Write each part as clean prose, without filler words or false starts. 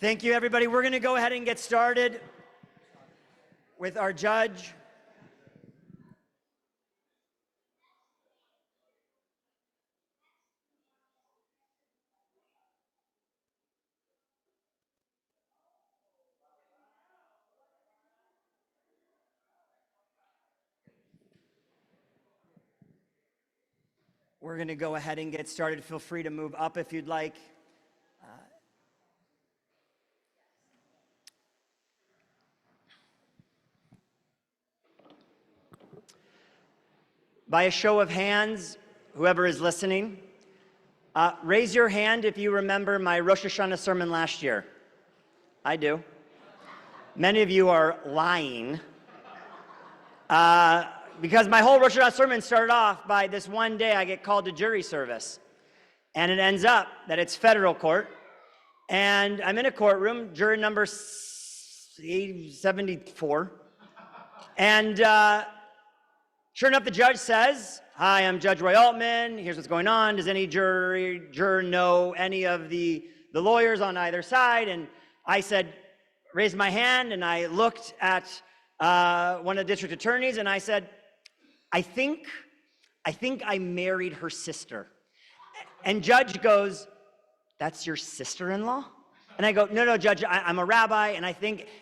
Thank you, everybody. We're going to go ahead and get started with our judge. We're going to go ahead and get started. Feel free to move up if you'd like. By a show of hands, whoever is listening, raise your hand if you remember my Rosh Hashanah sermon last year. I do. Many of you are lying. Because my whole Rosh Hashanah sermon started off by this one day I get called to jury service. And it ends up that it's federal court. And I'm in a courtroom, jury number 74. And sure enough, the judge says, "Hi, I'm Judge Roy Altman. Here's what's going on. Does any juror know any of the lawyers on either side?" And I said, raised my hand, and I looked at one of the district attorneys, and I said, I think I married her sister. And judge goes, "That's your sister-in-law?" And I go, no, Judge, I'm a rabbi, and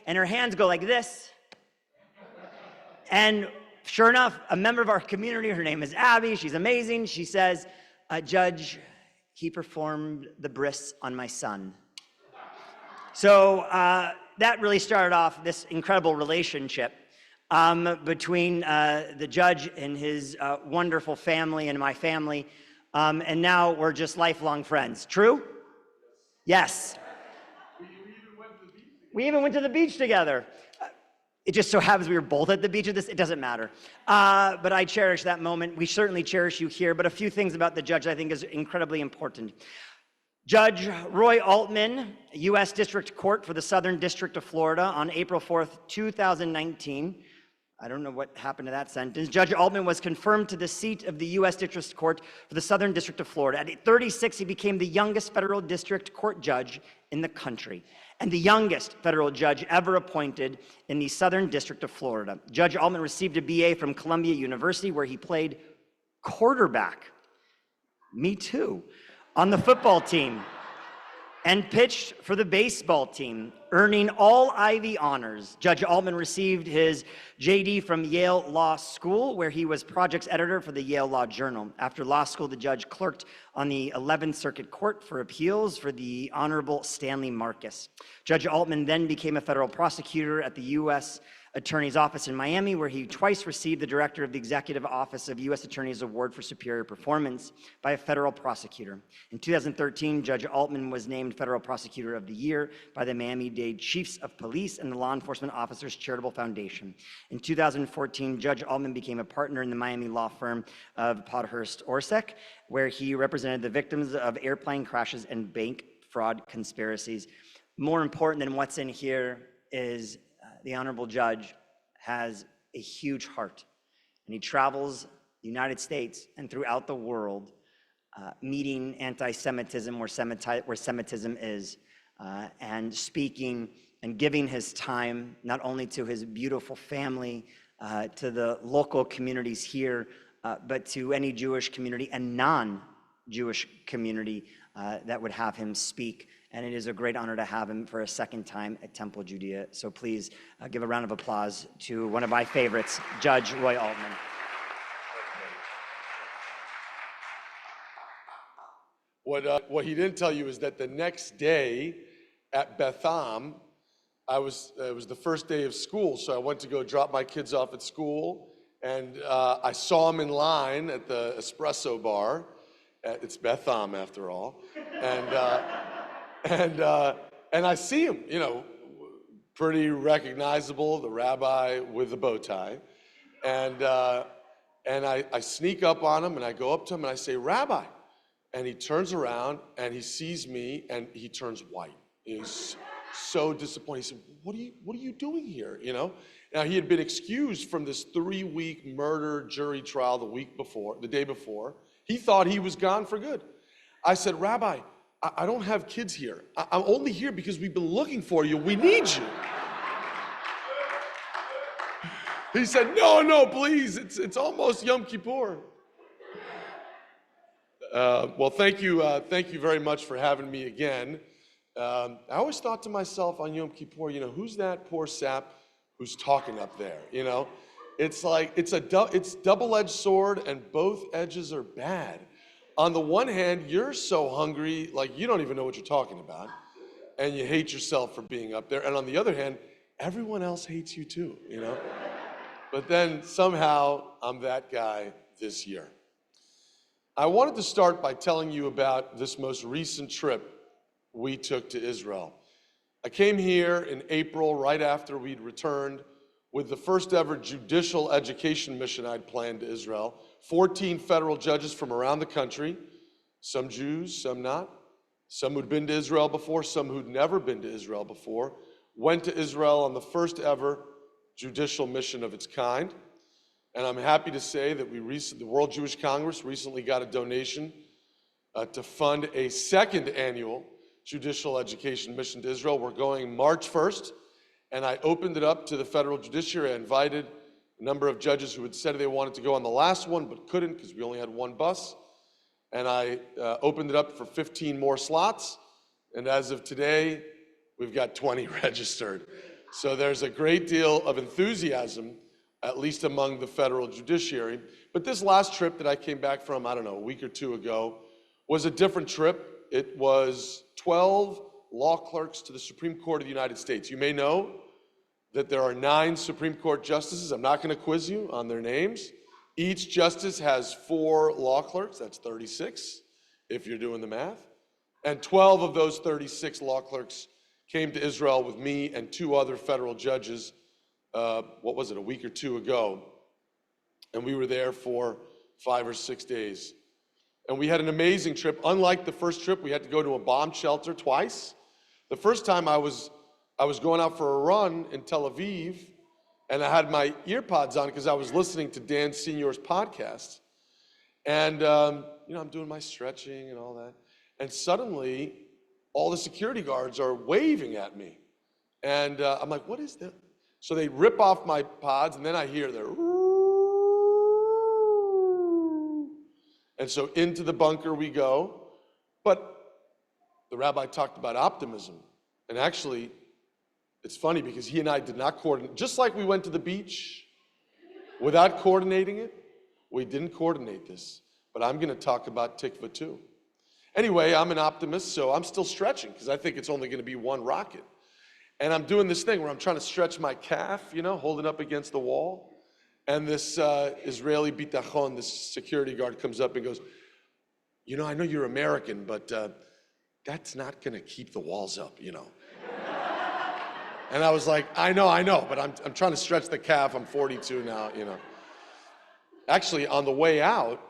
and her hands go like this. And sure enough, a member of our community, her name is Abby, she's amazing. She says, "Judge, he performed the bris on my son." So that really started off this incredible relationship between the judge and his wonderful family and my family. And now we're just lifelong friends. True? Yes. We even went to the beach together. It just so happens we were both at the beach at this. It doesn't matter. But I cherish that moment. We certainly cherish you here. But a few things about the judge I think is incredibly important. Judge Roy Altman, U.S. District Court for the Southern District of Florida on April 4th, 2019. I don't know what happened to that sentence. Judge Altman was confirmed to the seat of the U.S. District Court for the Southern District of Florida. At 36, he became the youngest federal district court judge in the country and the youngest federal judge ever appointed in the Southern District of Florida. Judge Altman received a BA from Columbia University, where he played quarterback, me too, on the football team, and pitched for the baseball team, earning all Ivy honors. Judge Altman received his JD from Yale Law School, where he was projects editor for the Yale Law Journal. After law school, the judge clerked on the 11th Circuit Court for Appeals for the Honorable Stanley Marcus. Judge Altman then became a federal prosecutor at the U.S. Attorney's Office in Miami, where he twice received the Director of the Executive Office of U.S. Attorney's Award for Superior Performance by a federal prosecutor. In 2013, Judge Altman was named Federal Prosecutor of the Year by the Miami-Dade Chiefs of Police and the Law Enforcement Officers Charitable Foundation. In 2014, Judge Altman became a partner in the Miami law firm of Podhurst Orsak, where he represented the victims of airplane crashes and bank fraud conspiracies. More important than what's in here is the Honorable Judge has a huge heart, and he travels the United States and throughout the world meeting anti-Semitism where Semitism is, and speaking and giving his time not only to his beautiful family, to the local communities here, but to any Jewish community and non-Jewish community that would have him speak. And it is a great honor to have him for a second time at Temple Judea. So please give a round of applause to one of my favorites, Judge Roy Altman. What he didn't tell you is that the next day at Betham, it was the first day of school, so I went to go drop my kids off at school, and I saw him in line at the espresso bar. It's Betham after all, and I see him, pretty recognizable, the rabbi with the bow tie, and I sneak up on him, and I go up to him and I say, "Rabbi," and he turns around and he sees me and he turns white. He's so disappointed. He said, "What are you doing here?" Now he had been excused from this 3-week murder jury trial the day before. He thought he was gone for good. I said, "Rabbi, I don't have kids here. I'm only here because we've been looking for you. We need you. He said, no, please. It's almost Yom Kippur. Well, thank you very much for having me again. I always thought to myself on Yom Kippur, who's that poor sap who's talking up there? It's like it's double-edged sword, and both edges are bad. On the one hand, you're so hungry, like you don't even know what you're talking about, and you hate yourself for being up there. And on the other hand, everyone else hates you too, But then somehow I'm that guy this year. I wanted to start by telling you about this most recent trip we took to Israel. I came here in April, right after we'd returned, with the first ever judicial education mission I'd planned to Israel. 14 federal judges from around the country, some Jews, some not, some who'd been to Israel before, some who'd never been to Israel before, went to Israel on the first ever judicial mission of its kind. And I'm happy to say that the World Jewish Congress recently got a donation to fund a second annual judicial education mission to Israel. We're going March 1st, and I opened it up to the federal judiciary. I invited a number of judges who had said they wanted to go on the last one but couldn't because we only had one bus. And I opened it up for 15 more slots. And as of today, we've got 20 registered. So there's a great deal of enthusiasm, at least among the federal judiciary. But this last trip that I came back from, I don't know, a week or two ago, was a different trip. It was 12 law clerks to the Supreme Court of the United States. You may know that there are 9 Supreme Court justices. I'm not going to quiz you on their names. Each justice has 4 law clerks. That's 36, if you're doing the math. And 12 of those 36 law clerks came to Israel with me and 2 other federal judges, a week or two ago. And we were there for 5 or 6 days. And we had an amazing trip. Unlike the first trip, we had to go to a bomb shelter twice. The first time I was going out for a run in Tel Aviv, and I had my earpods on because I was listening to Dan Senior's podcast. And, I'm doing my stretching and all that. And suddenly, all the security guards are waving at me. And I'm like, what is that? So they rip off my pods, and then I hear their and so into the bunker we go. But the rabbi talked about optimism. And actually, it's funny because he and I did not coordinate. Just like we went to the beach without coordinating it, we didn't coordinate this. But I'm going to talk about Tikva too. Anyway, I'm an optimist, so I'm still stretching because I think it's only going to be one rocket. And I'm doing this thing where I'm trying to stretch my calf, hold it up against the wall. And this Israeli bitachon, this security guard, comes up and goes, I know you're American, but that's not going to keep the walls up, And I was like, I know, but I'm trying to stretch the calf. I'm 42 now, Actually, on the way out,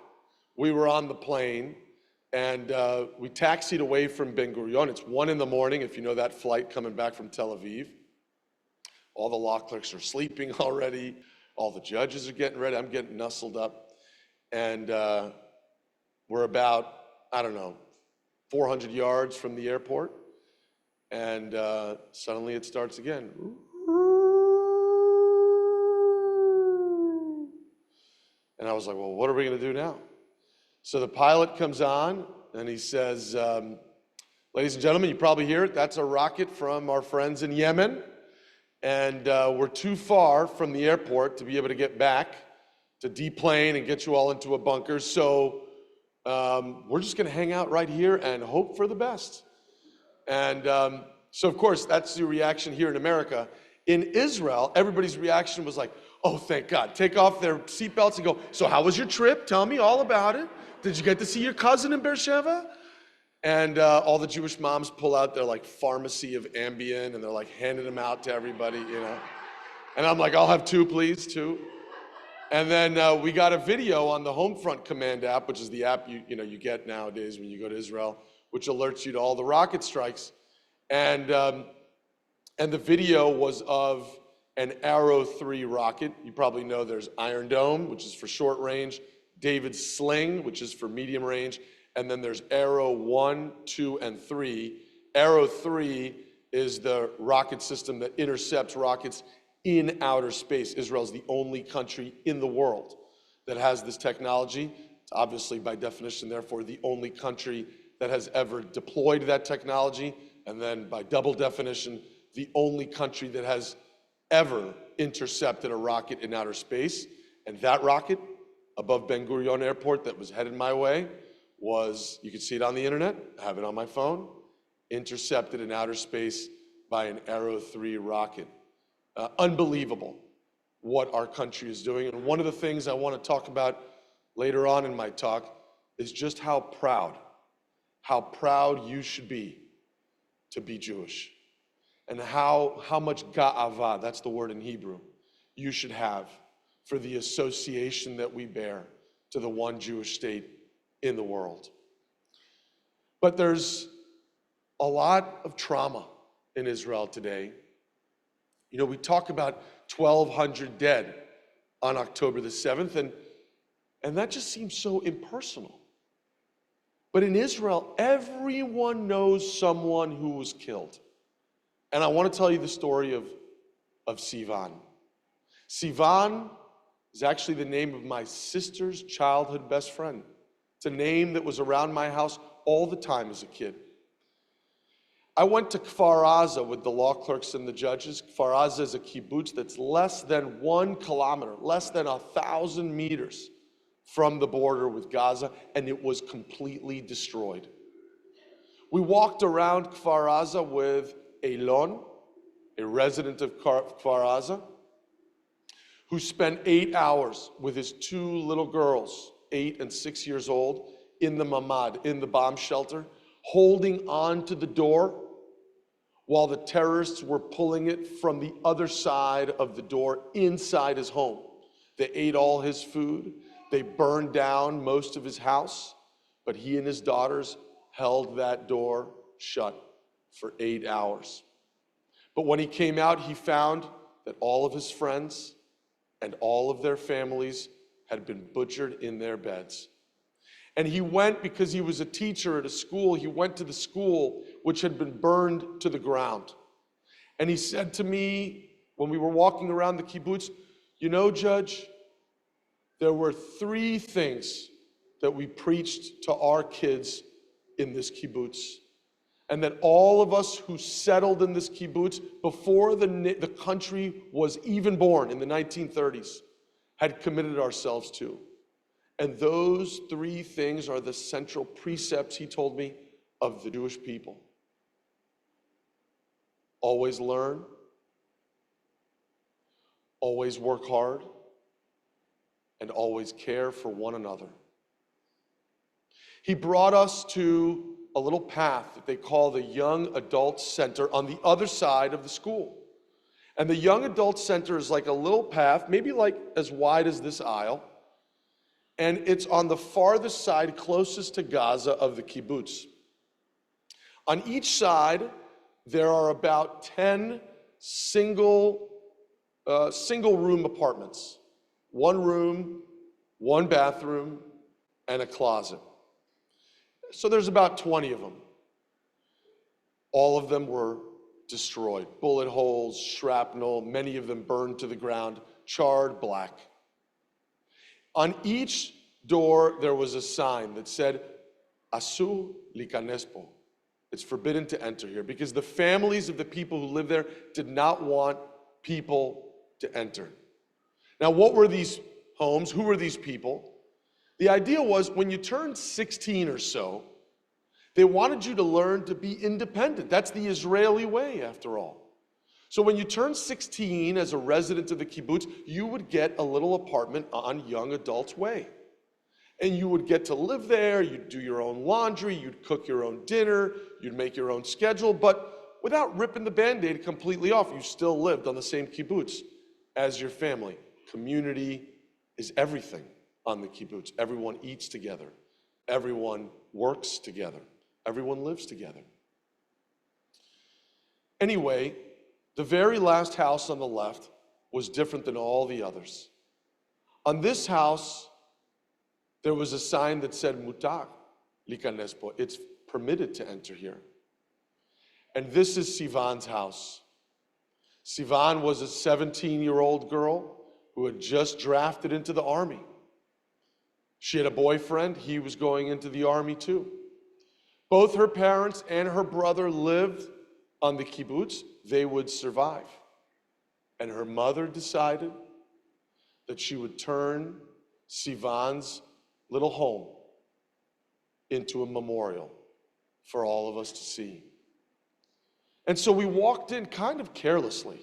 we were on the plane, and we taxied away from Ben Gurion. It's 1 a.m, if you know that flight coming back from Tel Aviv. All the law clerks are sleeping already. All the judges are getting ready. I'm getting nuzzled up. And we're about, 400 yards from the airport. And suddenly it starts again. And I was like, well, what are we going to do now? So the pilot comes on, and he says, ladies and gentlemen, you probably hear it. That's a rocket from our friends in Yemen. And we're too far from the airport to be able to get back to deplane and get you all into a bunker. So we're just going to hang out right here and hope for the best. And so, of course, that's the reaction here in America. In Israel, everybody's reaction was like, oh, thank God. Take off their seatbelts and go, so how was your trip? Tell me all about it. Did you get to see your cousin in Beersheba? And all the Jewish moms pull out their pharmacy of Ambien, and they're handing them out to everybody, And I'm like, I'll have 2, please, 2. And then we got a video on the Homefront Command app, which is the app you get nowadays when you go to Israel, which alerts you to all the rocket strikes. And the video was of an Arrow 3 rocket. You probably know there's Iron Dome, which is for short range, David's Sling, which is for medium range, and then there's Arrow 1, 2, and 3. Arrow 3 is the rocket system that intercepts rockets in outer space. Israel is the only country in the world that has this technology. It's obviously, by definition, therefore, the only country that has ever deployed that technology, and then by double definition, the only country that has ever intercepted a rocket in outer space. And that rocket above Ben Gurion Airport that was headed my way was, you can see it on the internet, I have it on my phone, intercepted in outer space by an Arrow 3 rocket. Unbelievable what our country is doing. And one of the things I want to talk about later on in my talk is just how proud you should be to be Jewish. And how much ga'ava, that's the word in Hebrew, you should have for the association that we bear to the one Jewish state in the world. But there's a lot of trauma in Israel today. You know, we talk about 1,200 dead on October the 7th, and that just seems so impersonal. But in Israel, everyone knows someone who was killed. And I want to tell you the story of Sivan. Sivan is actually the name of my sister's childhood best friend. It's a name that was around my house all the time as a kid. I went to Kfar Aza with the law clerks and the judges. Kfar Aza is a kibbutz that's less than 1 kilometer, less than 1,000 meters from the border with Gaza, and it was completely destroyed. We walked around Kfar Aza with Elon, a resident of Kfar Aza, who spent 8 hours with his 2 little girls, 8 and 6 years old, in the mamad, in the bomb shelter, holding on to the door while the terrorists were pulling it from the other side of the door inside his home. They ate all his food. They burned down most of his house, but he and his daughters held that door shut for 8 hours. But when he came out, he found that all of his friends and all of their families had been butchered in their beds. And he went, because he was a teacher at a school, he went to the school which had been burned to the ground. And he said to me, when we were walking around the kibbutz, you know, Judge, there were 3 things that we preached to our kids in this kibbutz. And that all of us who settled in this kibbutz before the country was even born in the 1930s had committed ourselves to. And those 3 things are the central precepts, he told me, of the Jewish people. Always learn, always work hard, and always care for one another. He brought us to a little path that they call the Young Adult Center on the other side of the school. And the Young Adult Center is like a little path, maybe like as wide as this aisle, and it's on the farthest side, closest to Gaza, of the kibbutz. On each side, there are about 10 single room apartments. 1 room, 1 bathroom, and a closet. So there's about 20 of them. All of them were destroyed. Bullet holes, shrapnel, many of them burned to the ground, charred black. On each door, there was a sign that said, Asu likanespo. It's forbidden to enter here, because the families of the people who lived there did not want people to enter. Now, what were these homes? Who were these people? The idea was, when you turned 16 or so, they wanted you to learn to be independent. That's the Israeli way, after all. So when you turned 16 as a resident of the kibbutz, you would get a little apartment on Young Adults Way. And you would get to live there, you'd do your own laundry, you'd cook your own dinner, you'd make your own schedule, but without ripping the Band-Aid completely off, you still lived on the same kibbutz as your family. Community is everything on the kibbutz. Everyone eats together. Everyone works together. Everyone lives together. Anyway, the very last house on the left was different than all the others. On this house, there was a sign that said mutar. Likanespo. It's permitted to enter here. And this is Sivan's house. Sivan was a 17-year-old girl who had just drafted into the army. She had a boyfriend. He was going into the army too. Both her parents and her brother lived on the kibbutz. They would survive. And her mother decided that she would turn Sivan's little home into a memorial for all of us to see. And so we walked in kind of carelessly.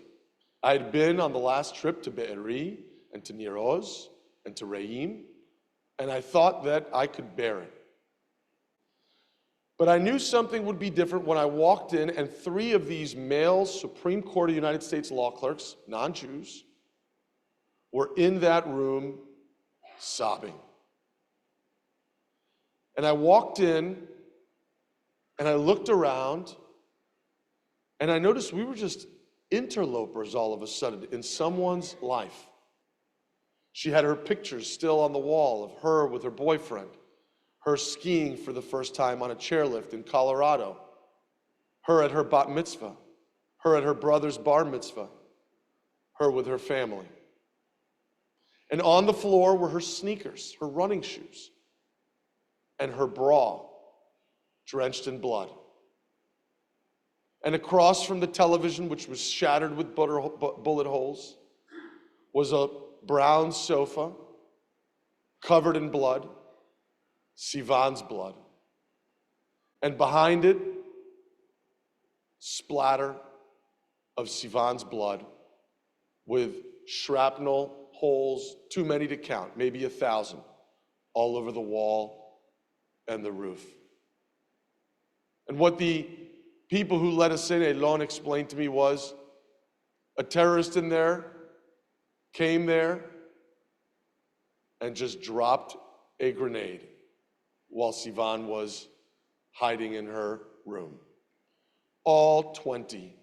I had been on the last trip to Be'eri and to Nir Oz and to Reim, and I thought that I could bear it. But I knew something would be different when I walked in and 3 of these male Supreme Court of the United States law clerks, non-Jews, were in that room sobbing. And I walked in and I looked around and I noticed we were just interlopers all of a sudden in someone's life. She had her pictures still on the wall of her with her boyfriend, her skiing for the first time on a chairlift in Colorado, her at her bat mitzvah, her at her brother's bar mitzvah, her with her family. And on the floor were her sneakers, her running shoes, and her bra drenched in blood. And across from the television, which was shattered with bullet holes, was a brown sofa covered in blood, Sivan's blood. And behind it, splatter of Sivan's blood with shrapnel holes, too many to count, maybe 1,000, all over the wall and the roof. And what the people who let us in, Elon explained to me, was a terrorist in there came there and just dropped a grenade while Sivan was hiding in her room. All 20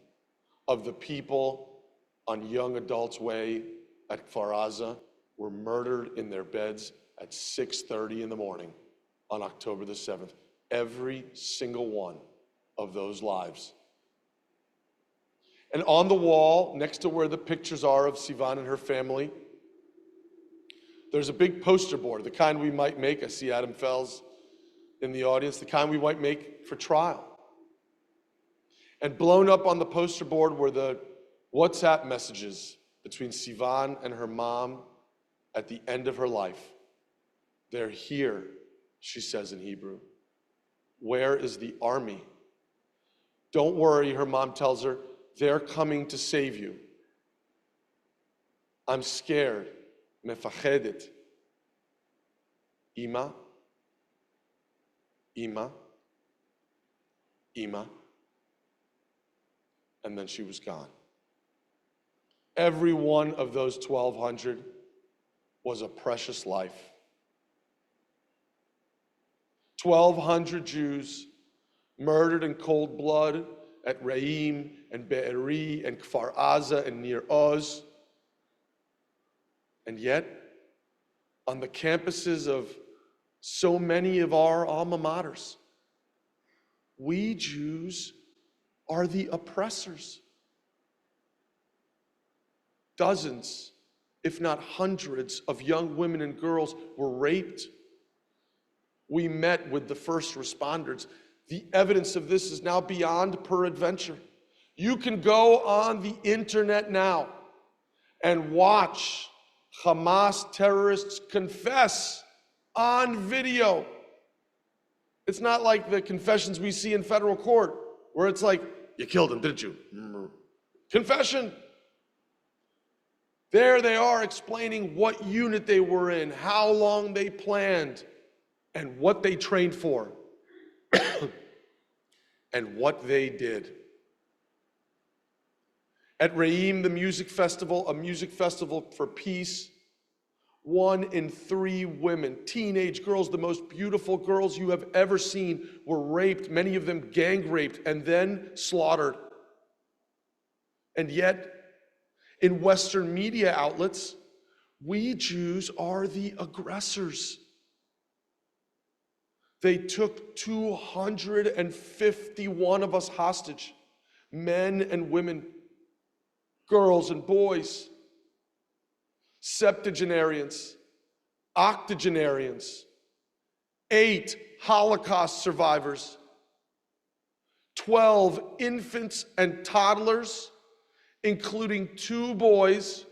of the people on Young Adults Way at Kfar Aza were murdered in their beds at 6:30 in the morning on October the 7th. Every single one of those lives. And on the wall, next to where the pictures are of Sivan and her family, there's a big poster board, the kind we might make, I see Adam Fells in the audience, the kind we might make for trial. And blown up on the poster board were the WhatsApp messages between Sivan and her mom at the end of her life. They're here, she says in Hebrew. Where is the army? Don't worry, her mom tells her, they're coming to save you. I'm scared. Mefachedet. Ima. Ima. Ima. And then she was gone. Every one of those 1,200 was a precious life. 1,200 Jews murdered in cold blood at Reim and Be'eri and Kfar Aza and Nir Oz. And yet, on the campuses of so many of our alma maters, we Jews are the oppressors. Dozens, if not hundreds, of young women and girls were raped. We met with the first responders. The evidence of this is now beyond peradventure. You can go on the internet now and watch Hamas terrorists confess on video. It's not like the confessions we see in federal court, where it's like, you killed him, didn't you? Confession. There they are explaining what unit they were in, how long they planned, and what they trained for, and what they did. At Reim, the music festival, a music festival for peace, 1 in 3 women, teenage girls, the most beautiful girls you have ever seen, were raped, many of them gang raped, and then slaughtered. And yet, in Western media outlets, we Jews are the aggressors. They took 251 of us hostage, men and women, girls and boys, septuagenarians, octogenarians, 8 Holocaust survivors, 12 infants and toddlers, including 2 boys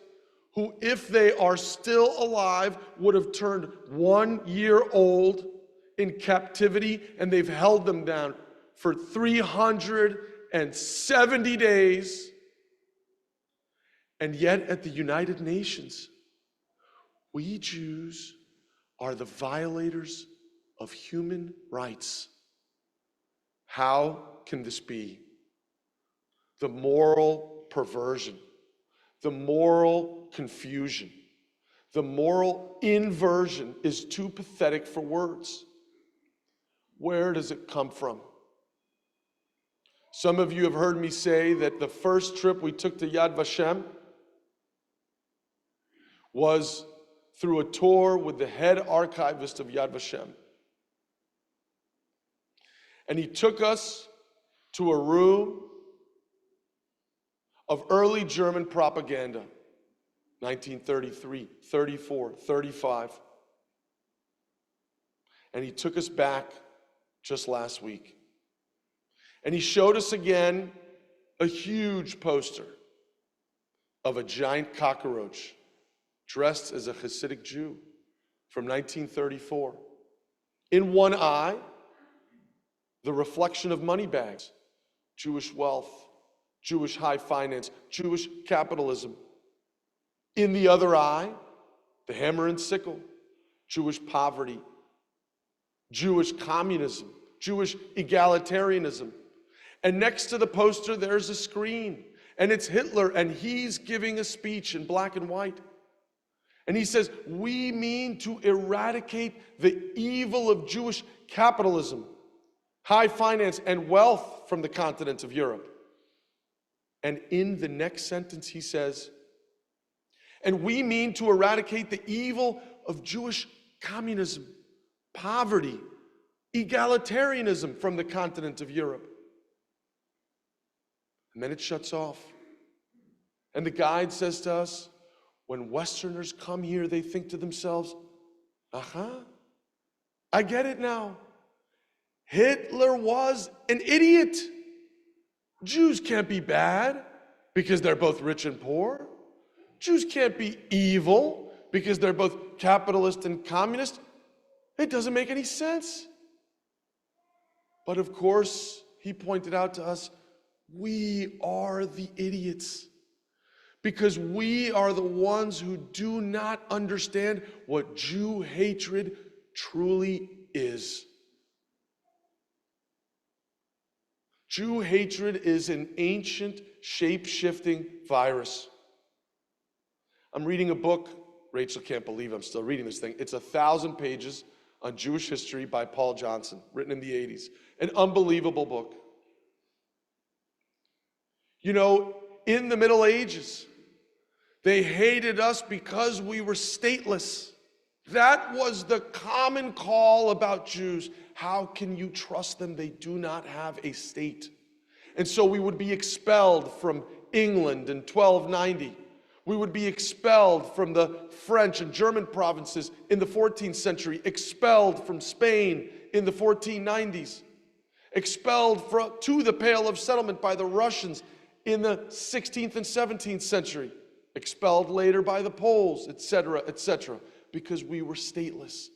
who, if they are still alive, would have turned 1 year old in captivity, and they've held them down for 370 days. And yet at the United Nations, we Jews are the violators of human rights. How can this be? The moral perversion, the moral confusion, the moral inversion is too pathetic for words. Where does it come from? Some of you have heard me say that the first trip we took to Yad Vashem was through a tour with the head archivist of Yad Vashem. And he took us to a room of early German propaganda, 1933, 34, 35. And he took us back just last week. And he showed us again a huge poster of a giant cockroach dressed as a Hasidic Jew from 1934. In one eye, the reflection of money bags, Jewish wealth, Jewish high finance, Jewish capitalism. In the other eye, the hammer and sickle, Jewish poverty, Jewish communism, Jewish egalitarianism. And next to the poster, there's a screen, and it's Hitler, and he's giving a speech in black and white. And he says, we mean to eradicate the evil of Jewish capitalism, high finance, and wealth from the continent of Europe. And in the next sentence, he says, and we mean to eradicate the evil of Jewish communism, poverty, egalitarianism from the continent of Europe. And then it shuts off. And the guide says to us, when Westerners come here, they think to themselves, aha, I get it now. Hitler was an idiot. Jews can't be bad because they're both rich and poor. Jews can't be evil because they're both capitalist and communist. It doesn't make any sense. But of course, he pointed out to us, we are the idiots because we are the ones who do not understand what Jew hatred truly is. Jew hatred is an ancient, shape-shifting virus. I'm reading a book. Rachel can't believe I'm still reading this thing. It's 1,000 pages on Jewish history by Paul Johnson, written in the 80s. An unbelievable book. You know, in the Middle Ages, they hated us because we were stateless. That was the common call about Jews. How can you trust them? They do not have a state. And so we would be expelled from England in 1290. We would be expelled from the French and German provinces in the 14th century, expelled from Spain in the 1490s, expelled to the Pale of Settlement by the Russians in the 16th and 17th century, expelled later by the Poles, etc., because we were stateless.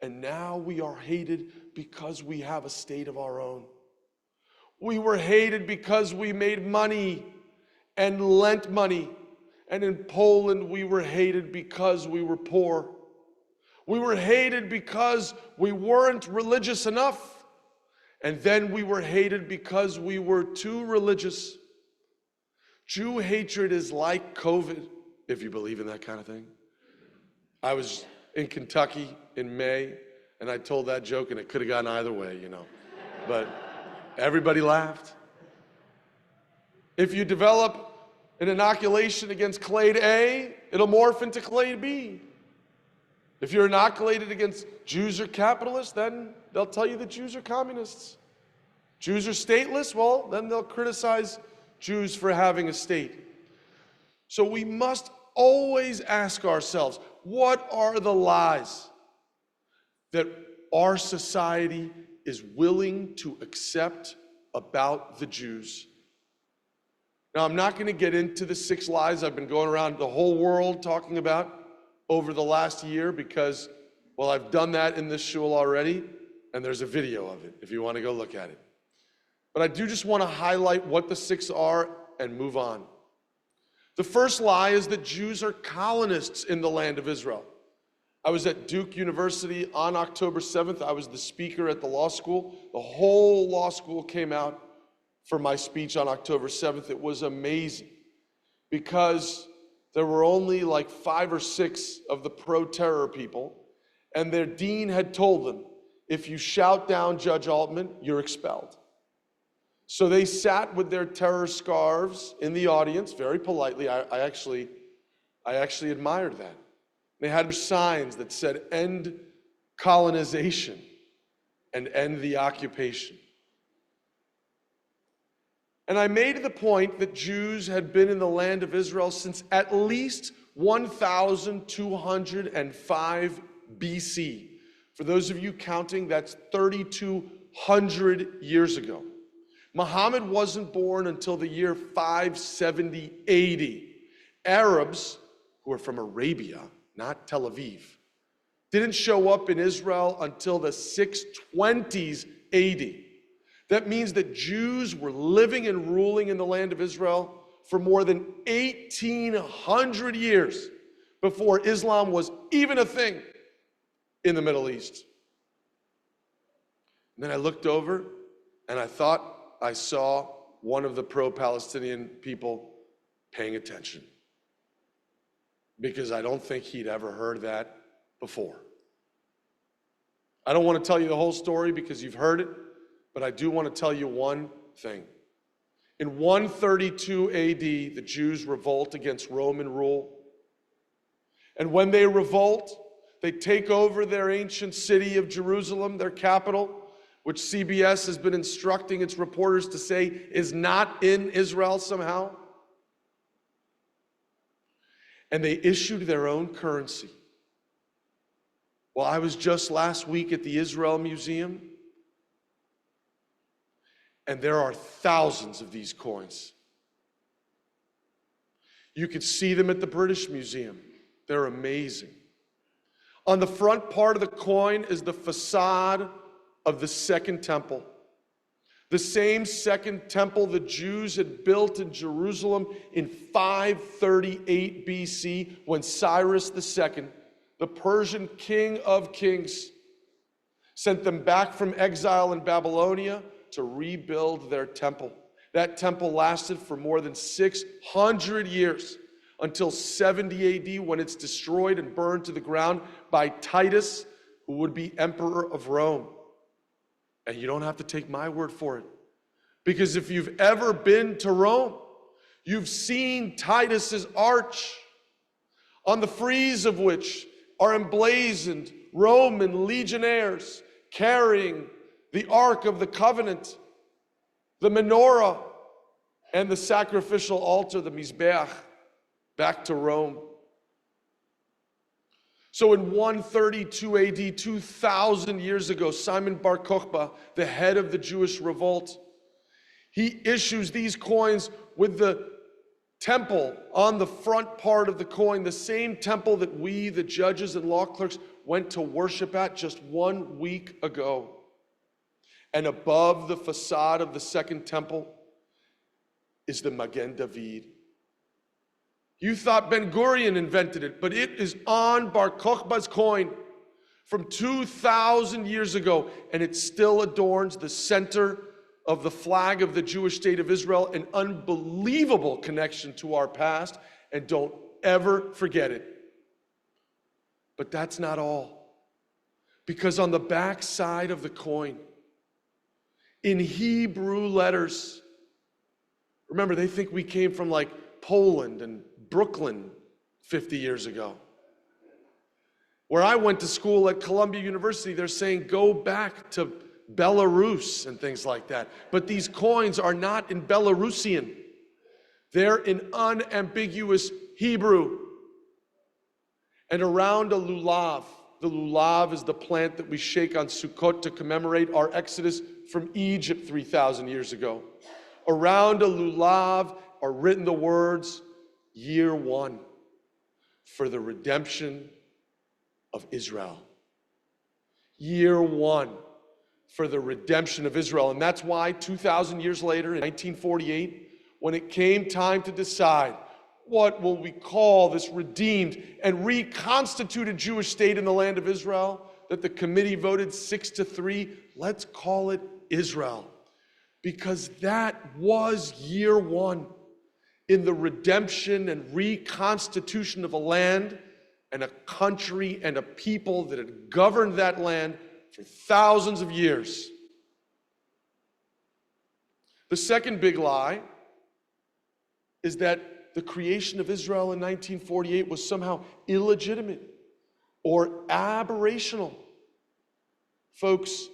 And now we are hated because we have a state of our own. We were hated because we made money and lent money. And in Poland, we were hated because we were poor. We were hated because we weren't religious enough. And then we were hated because we were too religious. Jew hatred is like COVID, if you believe in that kind of thing. I was in Kentucky in May, and I told that joke, and it could have gone either way, you know. But everybody laughed. If you develop an inoculation against clade A, it'll morph into clade B. If you're inoculated against Jews or capitalists, then they'll tell you that Jews are communists. Jews are stateless, well, then they'll criticize Jews for having a state. So we must always ask ourselves, what are the lies that our society is willing to accept about the Jews? Now, I'm not going to get into the 6 lies I've been going around the whole world talking about over the last year because, well, I've done that in this shul already, and there's a video of it if you want to go look at it. But I do just want to highlight what the 6 are and move on. The first lie is that Jews are colonists in the land of Israel. I was at Duke University on October 7th. I was the speaker at the law school. The whole law school came out for my speech on October 7th. It was amazing because there were only like 5 or 6 of the pro-terror people, and their dean had told them, if you shout down Judge Altman, you're expelled. So they sat with their terror scarves in the audience, very politely. I actually admired that. They had signs that said, end colonization and end the occupation. And I made the point that Jews had been in the land of Israel since at least 1205 BC. For those of you counting, that's 3,200 years ago. Muhammad wasn't born until the year 570 AD. Arabs, who are from Arabia, not Tel Aviv, didn't show up in Israel until the 620s AD. That means that Jews were living and ruling in the land of Israel for more than 1,800 years before Islam was even a thing in the Middle East. And then I looked over and I thought I saw one of the pro-Palestinian people paying attention, because I don't think he'd ever heard that before. I don't want to tell you the whole story because you've heard it, but I do want to tell you one thing. In 132 AD, the Jews revolt against Roman rule. And when they revolt, they take over their ancient city of Jerusalem, their capital, which CBS has been instructing its reporters to say is not in Israel somehow. And they issued their own currency. Well, I was just last week at the Israel Museum, and there are thousands of these coins. You could see them at the British Museum. They're amazing. On the front part of the coin is the facade of the Second Temple. The same Second Temple the Jews had built in Jerusalem in 538 BC when Cyrus II, the Persian king of kings, sent them back from exile in Babylonia to rebuild their temple. That temple lasted for more than 600 years until 70 AD when it's destroyed and burned to the ground by Titus, who would be emperor of Rome. And you don't have to take my word for it, because if you've ever been to Rome, you've seen Titus's arch, on the frieze of which are emblazoned Roman legionnaires carrying the Ark of the Covenant, the menorah, and the sacrificial altar, the Mizbeach, back to Rome. So in 132 AD, 2,000 years ago, Simon Bar Kokhba, the head of the Jewish revolt, he issues these coins with the temple on the front part of the coin, the same temple that we, the judges and law clerks, went to worship at just 1 week ago. And above the facade of the Second Temple is the Magen David. You thought Ben Gurion invented it, but it is on Bar Kokhba's coin from 2,000 years ago, and it still adorns the center of the flag of the Jewish state of Israel, an unbelievable connection to our past, and don't ever forget it. But that's not all, because on the back side of the coin, in Hebrew letters, remember, they think we came from like Poland and Brooklyn 50 years ago. Where I went to school at Columbia University, they're saying go back to Belarus and things like that. But these coins are not in Belarusian. They're in unambiguous Hebrew. And around a lulav, the lulav is the plant that we shake on Sukkot to commemorate our exodus from Egypt 3,000 years ago. Around a lulav are written the words, year one, for the redemption of Israel. Year one, for the redemption of Israel. And that's why 2,000 years later, in 1948, when it came time to decide what will we call this redeemed and reconstituted Jewish state in the land of Israel, that the committee voted 6-3, let's call it Israel. Because that was year one in the redemption and reconstitution of a land and a country and a people that had governed that land for thousands of years. The second big lie is that the creation of Israel in 1948 was somehow illegitimate or aberrational. Folks,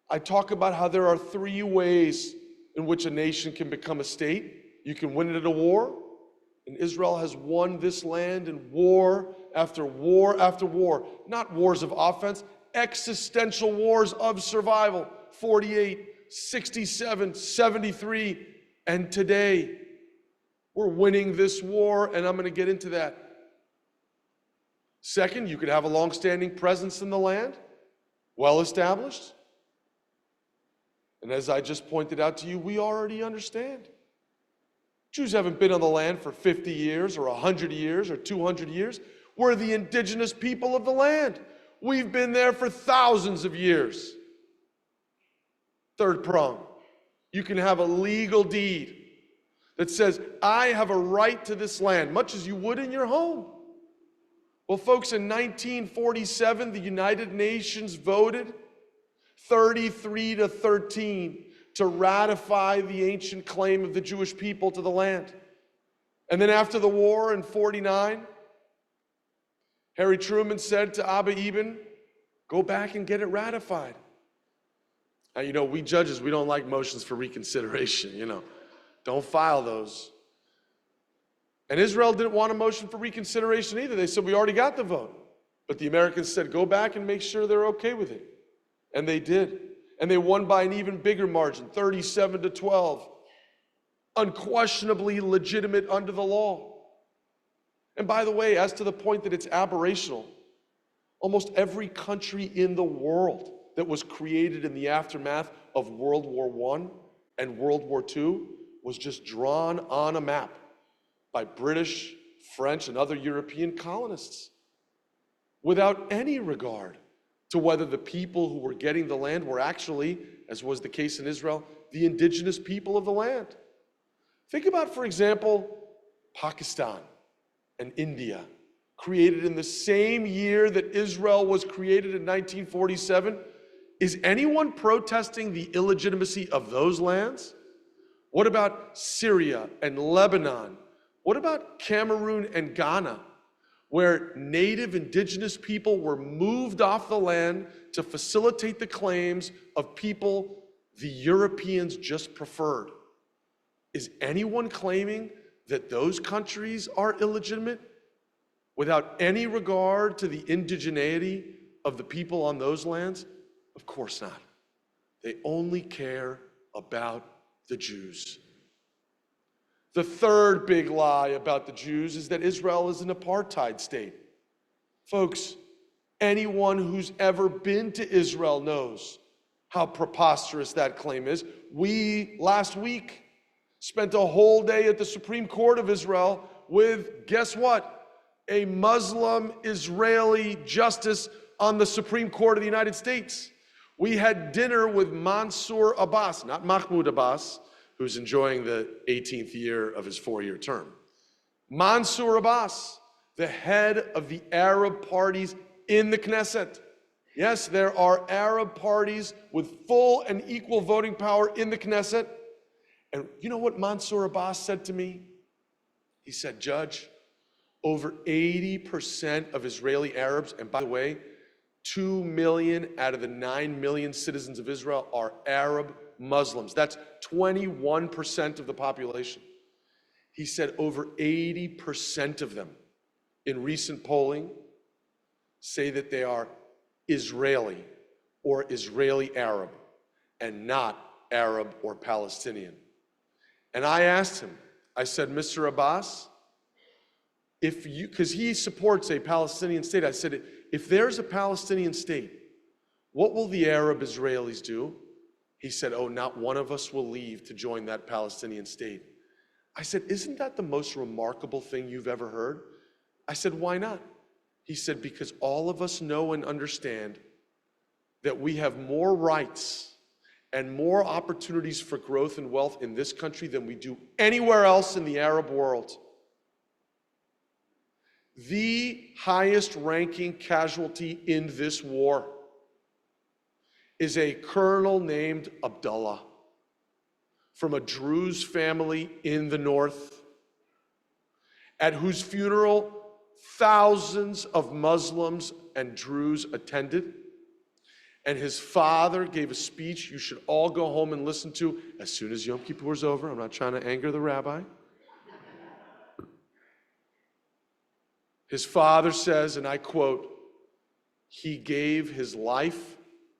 I talk about how there are three ways in which a nation can become a state. You can win it at a war, and Israel has won this land in war after war after war. Not wars of offense, existential wars of survival. 48, 67, 73, and today we're winning this war, and I'm going to get into that. Second, you could have a long-standing presence in the land, well established. And as I just pointed out to you, we already understand. Jews haven't been on the land for 50 years or 100 years or 200 years. We're the indigenous people of the land. We've been there for thousands of years. Third prong, you can have a legal deed that says, I have a right to this land, much as you would in your home. Well, folks, in 1947, the United Nations voted 33-13 to ratify the ancient claim of the Jewish people to the land. And then after the war in 49, Harry Truman said to Abba Eban, go back and get it ratified. Now, you know, we judges, we don't like motions for reconsideration, you know. Don't file those. And Israel didn't want a motion for reconsideration either. They said, we already got the vote. But the Americans said, go back and make sure they're okay with it. And they did. And they won by an even bigger margin, 37-12. Unquestionably legitimate under the law. And by the way, as to the point that it's aberrational, almost every country in the world that was created in the aftermath of World War I and World War II was just drawn on a map by British, French, and other European colonists without any regard to whether the people who were getting the land were actually, as was the case in Israel, the indigenous people of the land. Think about, for example, Pakistan and India, created in the same year that Israel was created in 1947. Is anyone protesting the illegitimacy of those lands? What about Syria and Lebanon? What about Cameroon and Ghana, where native indigenous people were moved off the land to facilitate the claims of people the Europeans just preferred? Is anyone claiming that those countries are illegitimate without any regard to the indigeneity of the people on those lands? Of course not. They only care about the Jews. The third big lie about the Jews is that Israel is an apartheid state. Folks, anyone who's ever been to Israel knows how preposterous that claim is. We, last week, spent a whole day at the Supreme Court of Israel with, guess what? A Muslim Israeli justice on the Supreme Court of the United States. We had dinner with Mansour Abbas, not Mahmoud Abbas, who's enjoying the 18th year of his 4-year term. Mansour Abbas, the head of the Arab parties in the Knesset. Yes, there are Arab parties with full and equal voting power in the Knesset. And you know what Mansour Abbas said to me? He said, Judge, Over 80% of Israeli Arabs, and by the way, 2 million out of the 9 million citizens of Israel are Arab Muslims. That's 21% of the population. He said over 80% of them in recent polling say that they are Israeli or Israeli Arab and not Arab or Palestinian. And I asked him, I said, Mr. Abbas, because he supports a Palestinian state, I said, if there's a Palestinian state, what will the Arab Israelis do? He said, oh, not one of us will leave to join that Palestinian state. I said, isn't that the most remarkable thing you've ever heard? I said, why not? He said, because all of us know and understand that we have more rights and more opportunities for growth and wealth in this country than we do anywhere else in the Arab world. The highest ranking casualty in this war is a colonel named Abdullah from a Druze family in the north, at whose funeral thousands of Muslims and Druze attended. And his father gave a speech you should all go home and listen to as soon as Yom Kippur is over. I'm not trying to anger the rabbi. His father says, and I quote, he gave his life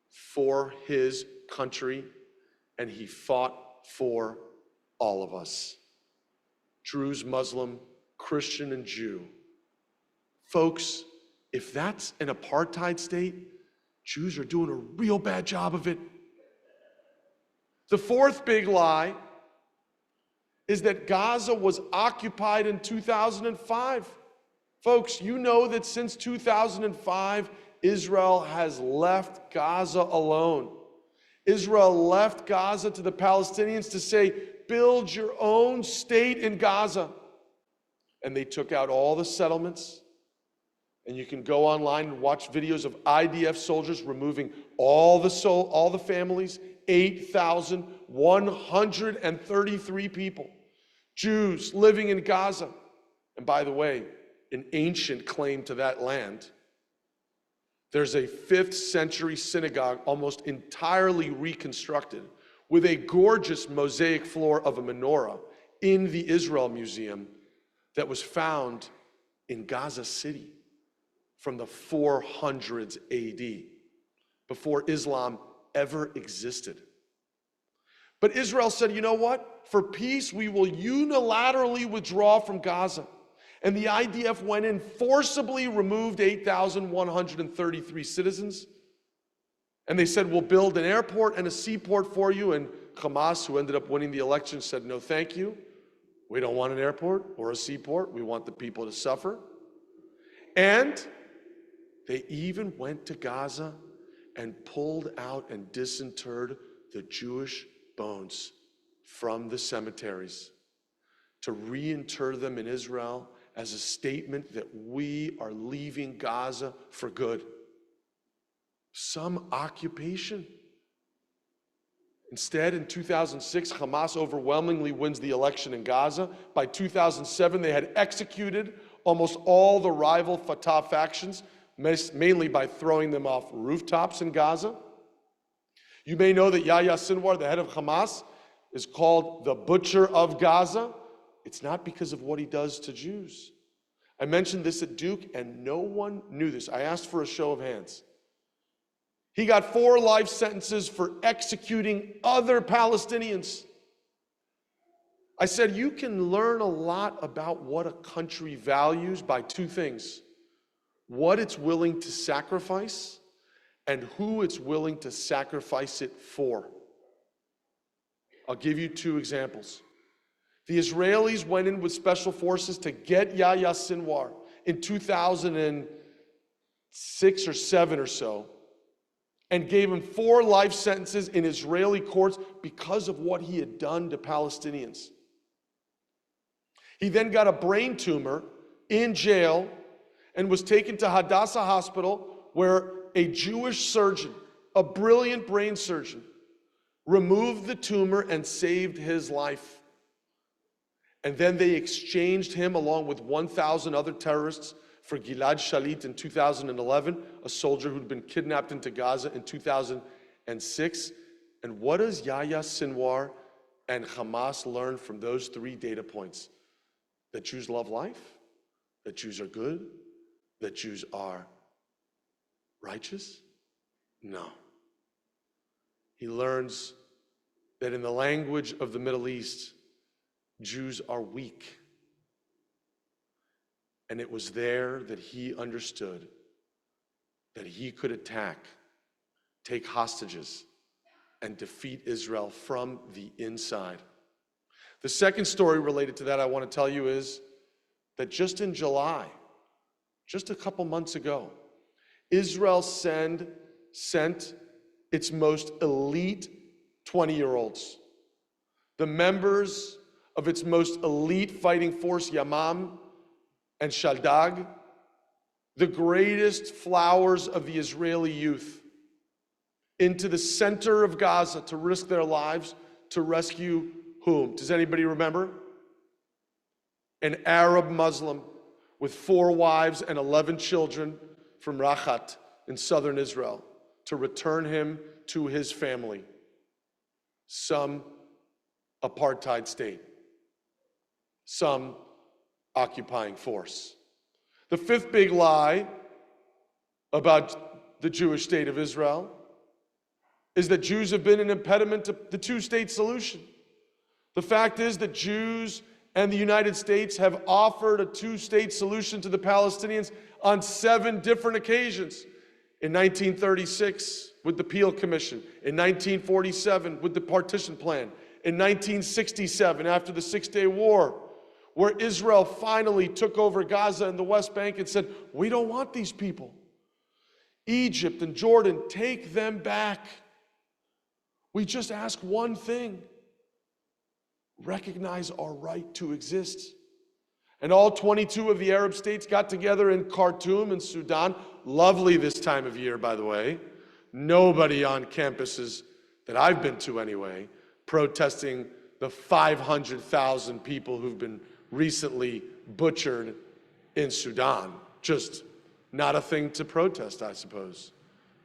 for his country and he fought for all of us. Druze, Muslim, Christian, and Jew. Folks, if that's an apartheid state, Jews are doing a real bad job of it. The fourth big lie is that Gaza was occupied in 2005. Folks, you know that since 2005, Israel has left Gaza alone. Israel left Gaza to the Palestinians to say, build your own state in Gaza. And they took out all the settlements. And you can go online and watch videos of IDF soldiers removing all the families, 8,133 people, Jews living in Gaza. And by the way, an ancient claim to that land. There's a 5th century synagogue almost entirely reconstructed with a gorgeous mosaic floor of a menorah in the Israel Museum that was found in Gaza City from the 400s AD, before Islam ever existed. But Israel said, you know what? For peace, we will unilaterally withdraw from Gaza. And the IDF went in, forcibly removed 8,133 citizens. And they said, we'll build an airport and a seaport for you. And Hamas, who ended up winning the election, said, no, thank you. We don't want an airport or a seaport. We want the people to suffer. And they even went to Gaza and pulled out and disinterred the Jewish bones from the cemeteries to reinter them in Israel as a statement that we are leaving Gaza for good. Some occupation. Instead, in 2006, Hamas overwhelmingly wins the election in Gaza. By 2007, they had executed almost all the rival Fatah factions, mainly by throwing them off rooftops in Gaza. You may know that Yahya Sinwar, the head of Hamas, is called the Butcher of Gaza. It's not because of what he does to Jews. I mentioned this at Duke, and no one knew this. I asked for a show of hands. He got 4 life sentences for executing other Palestinians. I said, you can learn a lot about what a country values by 2 things: what it's willing to sacrifice and who it's willing to sacrifice it for. I'll give you 2 examples. The Israelis went in with special forces to get Yahya Sinwar in 2006 or 7 or so, and gave him 4 life sentences in Israeli courts because of what he had done to Palestinians. He then got a brain tumor in jail and was taken to Hadassah Hospital, where a Jewish surgeon, a brilliant brain surgeon, removed the tumor and saved his life. And then they exchanged him along with 1,000 other terrorists for Gilad Shalit in 2011, a soldier who'd been kidnapped into Gaza in 2006. And what does Yahya Sinwar and Hamas learn from those 3 data points? That Jews love life, that Jews are good, that Jews are righteous? No. He learns that in the language of the Middle East, Jews are weak. And it was there that he understood that he could attack, take hostages, and defeat Israel from the inside. The second story related to that I want to tell you is that just in July, just a couple months ago, Israel sent its most elite 20-year-olds, the members of its most elite fighting force, Yamam and Shaldag, the greatest flowers of the Israeli youth, into the center of Gaza to risk their lives to rescue whom? Does anybody remember? An Arab Muslim with 4 wives and 11 children from Rachat in southern Israel to return him to his family. Some apartheid state, some occupying force. The 5th big lie about the Jewish state of Israel is that Jews have been an impediment to the 2-state solution. The fact is that Jews and the United States have offered a 2-state solution to the Palestinians on 7 different occasions. In 1936 with the Peel Commission, in 1947 with the Partition Plan, in 1967 after the 6-Day War, where Israel finally took over Gaza and the West Bank and said, we don't want these people. Egypt and Jordan, take them back. We just ask one thing. Recognize our right to exist. And all 22 of the Arab states got together in Khartoum in Sudan. Lovely this time of year, by the way. Nobody on campuses that I've been to anyway, protesting the 500,000 people who've been recently butchered in Sudan. Just not a thing to protest, I suppose,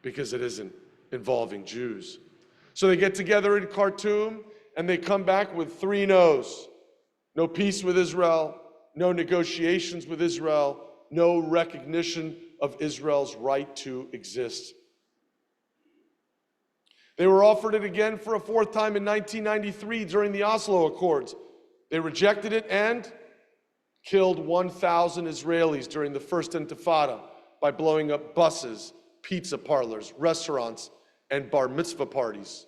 because it isn't involving Jews. So they get together in Khartoum, and they come back with 3 no's. No peace with Israel, no negotiations with Israel, no recognition of Israel's right to exist. They were offered it again for a 4th time in 1993 during the Oslo Accords. They rejected it and killed 1,000 Israelis during the First Intifada by blowing up buses, pizza parlors, restaurants, and bar mitzvah parties.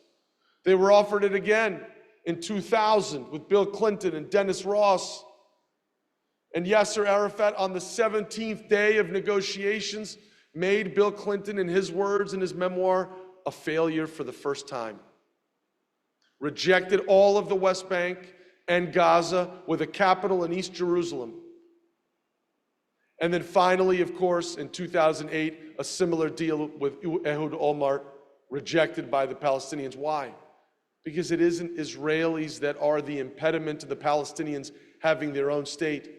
They were offered it again in 2000 with Bill Clinton and Dennis Ross. And Yasser Arafat, on the 17th day of negotiations, made Bill Clinton, in his words in his memoir, a failure for the first time. Rejected all of the West Bank and Gaza with a capital in East Jerusalem. And then finally, of course, in 2008, a similar deal with Ehud Olmert, rejected by the Palestinians. Why? Because it isn't Israelis that are the impediment to the Palestinians having their own state.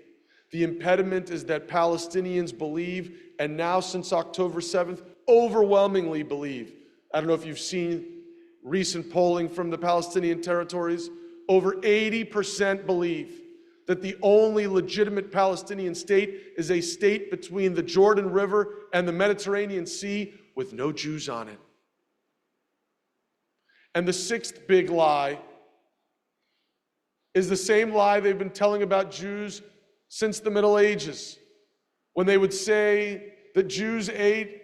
The impediment is that Palestinians believe, and now since October 7th, overwhelmingly believe. I don't know if you've seen recent polling from the Palestinian territories. Over 80% believe that the only legitimate Palestinian state is a state between the Jordan River and the Mediterranean Sea with no Jews on it. And the 6th big lie is the same lie they've been telling about Jews since the Middle Ages, when they would say that Jews ate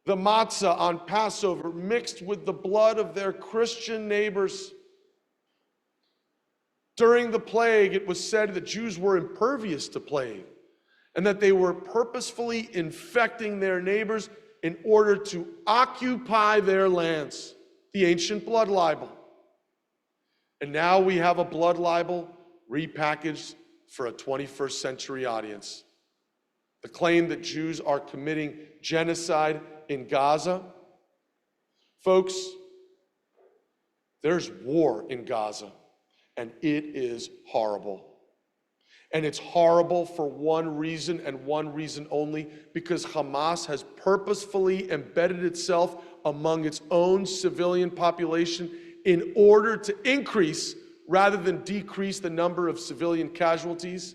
the matzah on Passover mixed with the blood of their Christian neighbors. During the plague, it was said that Jews were impervious to plague and that they were purposefully infecting their neighbors in order to occupy their lands. The ancient blood libel. And now we have a blood libel repackaged for a 21st century audience. The claim that Jews are committing genocide in Gaza. Folks, there's war in Gaza, and it is horrible. And it's horrible for one reason and one reason only, because Hamas has purposefully embedded itself among its own civilian population in order to increase rather than decrease the number of civilian casualties.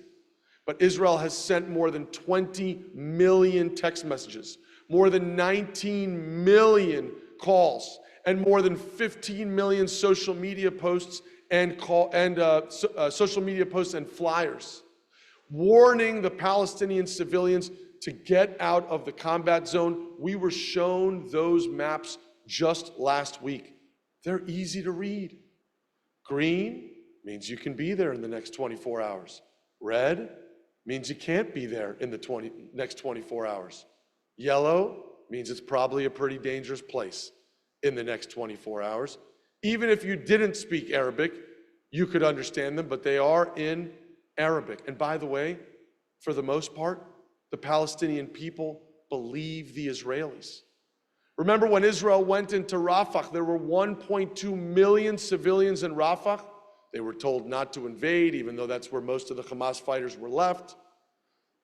But Israel has sent more than 20 million text messages, more than 19 million calls, and more than 15 million social media posts and social media posts and flyers, warning the Palestinian civilians to get out of the combat zone. We were shown those maps just last week. They're easy to read. Green means you can be there in the next 24 hours. Red means you can't be there in the next 24 hours. Yellow means it's probably a pretty dangerous place in the next 24 hours. Even if you didn't speak Arabic, you could understand them, but they are in Arabic. And by the way, for the most part, the Palestinian people believe the Israelis. Remember when Israel went into Rafah, there were 1.2 million civilians in Rafah. They were told not to invade, even though that's where most of the Hamas fighters were left.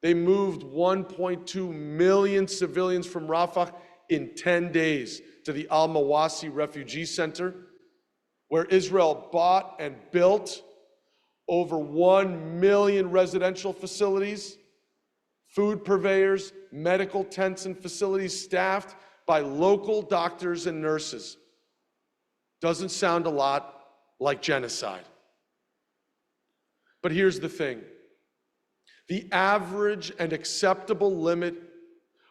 They moved 1.2 million civilians from Rafah in 10 days to the Al-Mawasi Refugee Center, where Israel bought and built over 1 million residential facilities, food purveyors, medical tents and facilities staffed by local doctors and nurses. Doesn't sound a lot like genocide. But here's the thing. The average and acceptable limit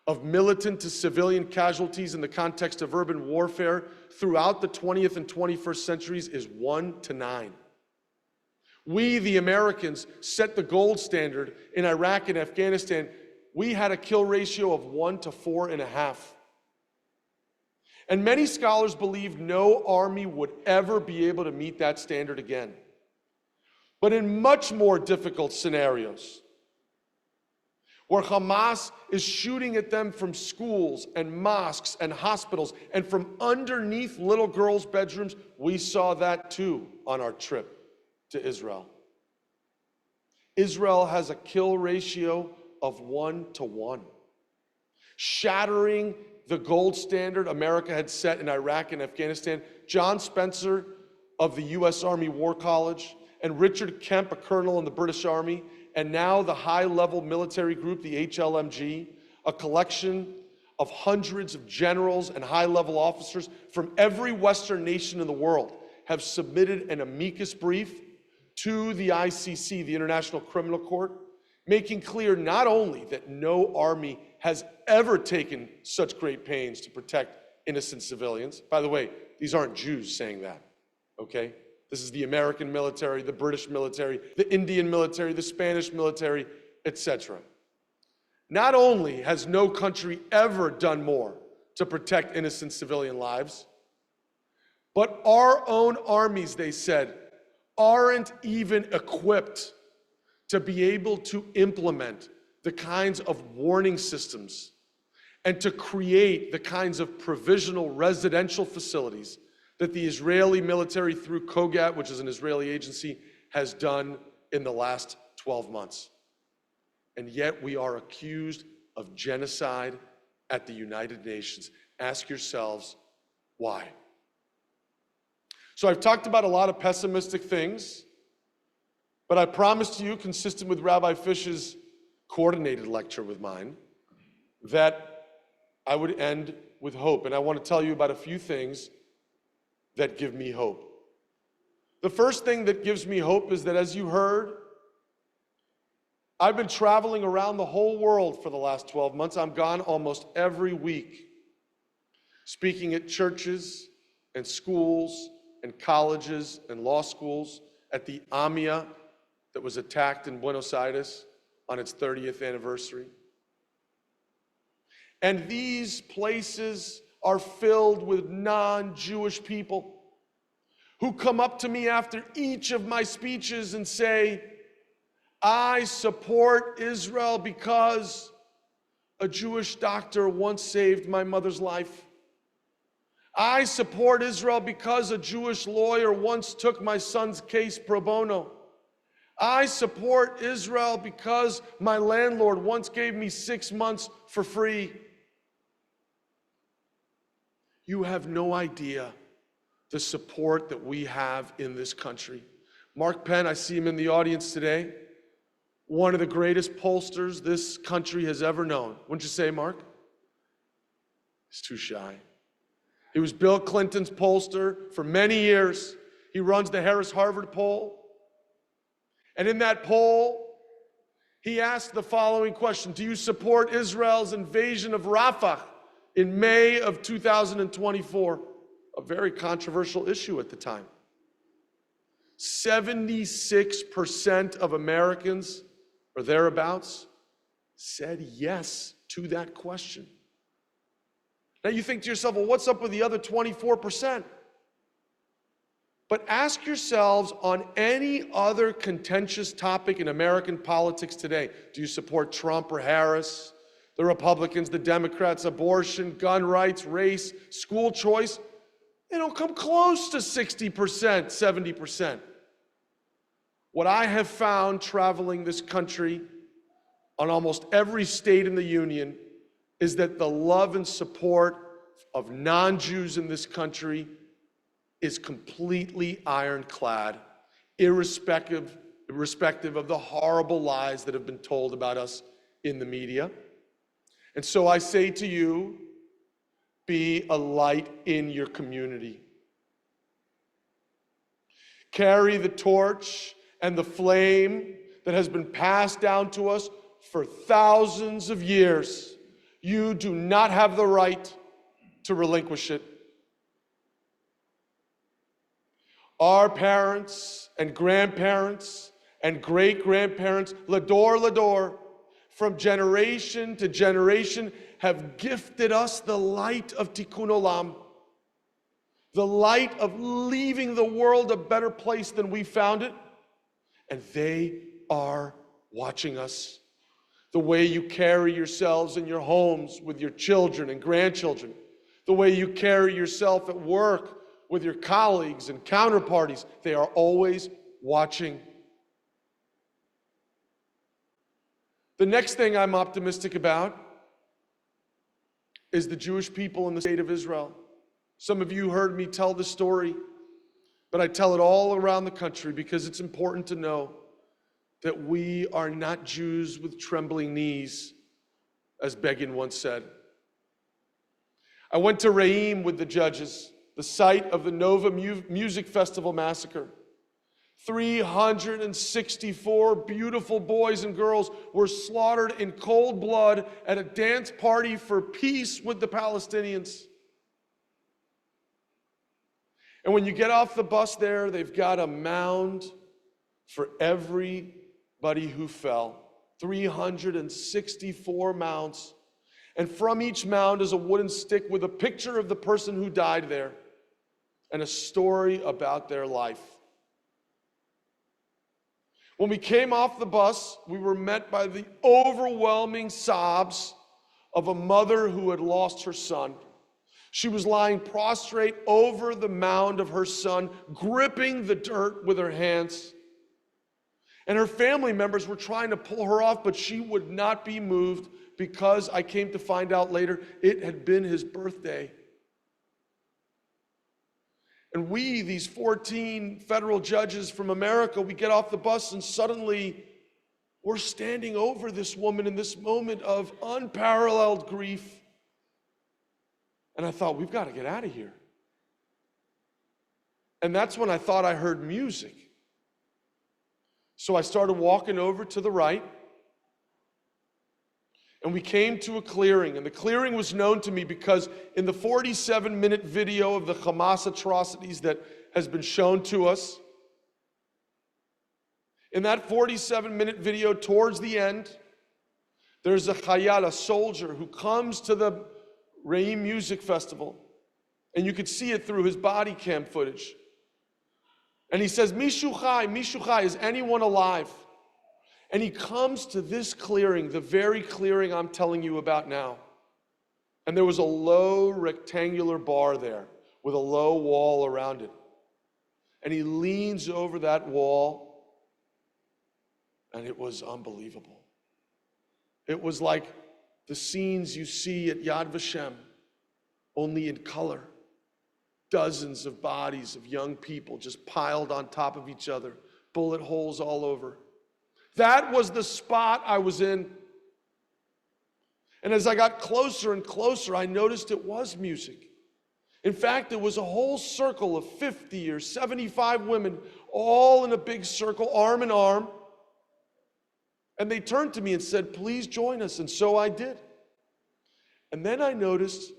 of militant to civilian casualties in the context of urban warfare throughout the 20th and 21st centuries is 1 to 9. We, the Americans, set the gold standard in Iraq and Afghanistan. We had a kill ratio of 1 to 4.5. And many scholars believe no army would ever be able to meet that standard again. But in much more difficult scenarios, where Hamas is shooting at them from schools and mosques and hospitals and from underneath little girls' bedrooms, we saw that too on our trip to Israel. Israel has a kill ratio of 1 to 1, shattering the gold standard America had set in Iraq and Afghanistan. John Spencer of the U.S. Army War College and Richard Kemp, a colonel in the British Army, and now the high-level military group, the HLMG, a collection of hundreds of generals and high-level officers from every Western nation in the world, have submitted an amicus brief to the ICC, the International Criminal Court, making clear not only that no army has ever taken such great pains to protect innocent civilians. By the way, these aren't Jews saying that, okay? This is the American military, the British military, the Indian military, the Spanish military, etc. Not only has no country ever done more to protect innocent civilian lives, but our own armies, they said, aren't even equipped to be able to implement the kinds of warning systems and to create the kinds of provisional residential facilities that the Israeli military, through Kogat, which is an Israeli agency, has done in the last 12 months. And yet we are accused of genocide at the United Nations. Ask yourselves, why? So I've talked about a lot of pessimistic things, but I promised you, consistent with Rabbi Fish's coordinated lecture with mine, that I would end with hope. And I want to tell you about a few things that give me hope. The first thing that gives me hope is that, as you heard, I've been traveling around the whole world for the last 12 months. I'm gone almost every week, speaking at churches and schools and colleges and law schools, at the AMIA that was attacked in Buenos Aires on its 30th anniversary. And these places are filled with non-Jewish people who come up to me after each of my speeches and say, I support Israel because a Jewish doctor once saved my mother's life. I support Israel because a Jewish lawyer once took my son's case pro bono. I support Israel because my landlord once gave me 6 months for free. You have no idea the support that we have in this country. Mark Penn, I see him in the audience today, one of the greatest pollsters this country has ever known. Wouldn't you say, Mark? He's too shy. He was Bill Clinton's pollster for many years. He runs the Harris-Harvard poll. And in that poll, he asked the following question: do you support Israel's invasion of Rafah in May of 2024? A very controversial issue at the time. 76% of Americans, or thereabouts, said yes to that question. Now you think to yourself, well, what's up with the other 24%? But ask yourselves on any other contentious topic in American politics today. Do you support Trump or Harris, the Republicans, the Democrats, abortion, gun rights, race, school choice? They don't come close to 60%, 70%. What I have found traveling this country on almost every state in the union is that the love and support of non-Jews in this country is completely ironclad, irrespective of the horrible lies that have been told about us in the media. And so I say to you, be a light in your community. Carry the torch and the flame that has been passed down to us for thousands of years. You do not have the right to relinquish it. Our parents and grandparents and great-grandparents, lador, from generation to generation, have gifted us the light of Tikkun Olam, the light of leaving the world a better place than we found it. And they are watching us. The way you carry yourselves in your homes with your children and grandchildren, the way you carry yourself at work with your colleagues and counterparties, they are always watching. The next thing I'm optimistic about is the Jewish people in the state of Israel. Some of you heard me tell the story, but I tell it all around the country because it's important to know that we are not Jews with trembling knees, as Begin once said. I went to Re'im with the judges, the site of the Nova Music Festival massacre. 364 beautiful boys and girls were slaughtered in cold blood at a dance party for peace with the Palestinians. And when you get off the bus there, they've got a mound for everybody who fell. 364 mounds. And from each mound is a wooden stick with a picture of the person who died there and a story about their life. When we came off the bus, we were met by the overwhelming sobs of a mother who had lost her son. She was lying prostrate over the mound of her son, gripping the dirt with her hands. And her family members were trying to pull her off, but she would not be moved because, I came to find out later, it had been his birthday. And we, these 14 federal judges from America, we get off the bus and suddenly we're standing over this woman in this moment of unparalleled grief. And I thought, we've got to get out of here. And that's when I thought I heard music. So I started walking over to the right. And we came to a clearing, and the clearing was known to me because in the 47-minute video of the Hamas atrocities that has been shown to us, in that 47-minute video towards the end, there's a chayal, a soldier, who comes to the Re'im Music Festival, and you could see it through his body cam footage. And he says, Mishu chai, is anyone alive? And he comes to this clearing, the very clearing I'm telling you about now. And there was a low rectangular bar there with a low wall around it. And he leans over that wall And it was unbelievable. It was like the scenes you see at Yad Vashem, only in color. Dozens of bodies of young people just piled on top of each other, bullet holes all over. That was the spot I was in. And as I got closer and closer, I noticed it was music. In fact, it was a whole circle of 50 or 75 women, all in a big circle, arm in arm. And they turned to me and said, "Please join us." And so I did. And then I noticed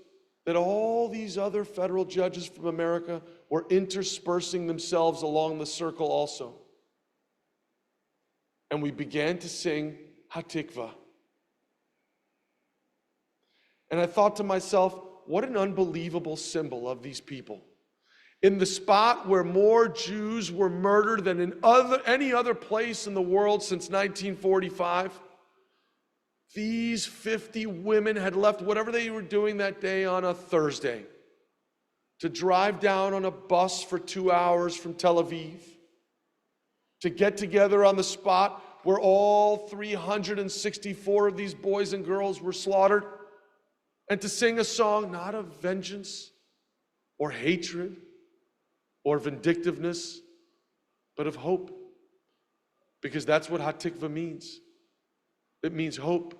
that all these other federal judges from America were interspersing themselves along the circle also. And we began to sing Hatikva. And I thought to myself, what an unbelievable symbol of these people. In the spot where more Jews were murdered than in any other place in the world since 1945, these 50 women had left whatever they were doing that day on a Thursday to drive down on a bus for 2 hours from Tel Aviv, to get together on the spot where all 364 of these boys and girls were slaughtered, and to sing a song not of vengeance or hatred or vindictiveness, but of hope. Because that's what Hatikva means. It means hope.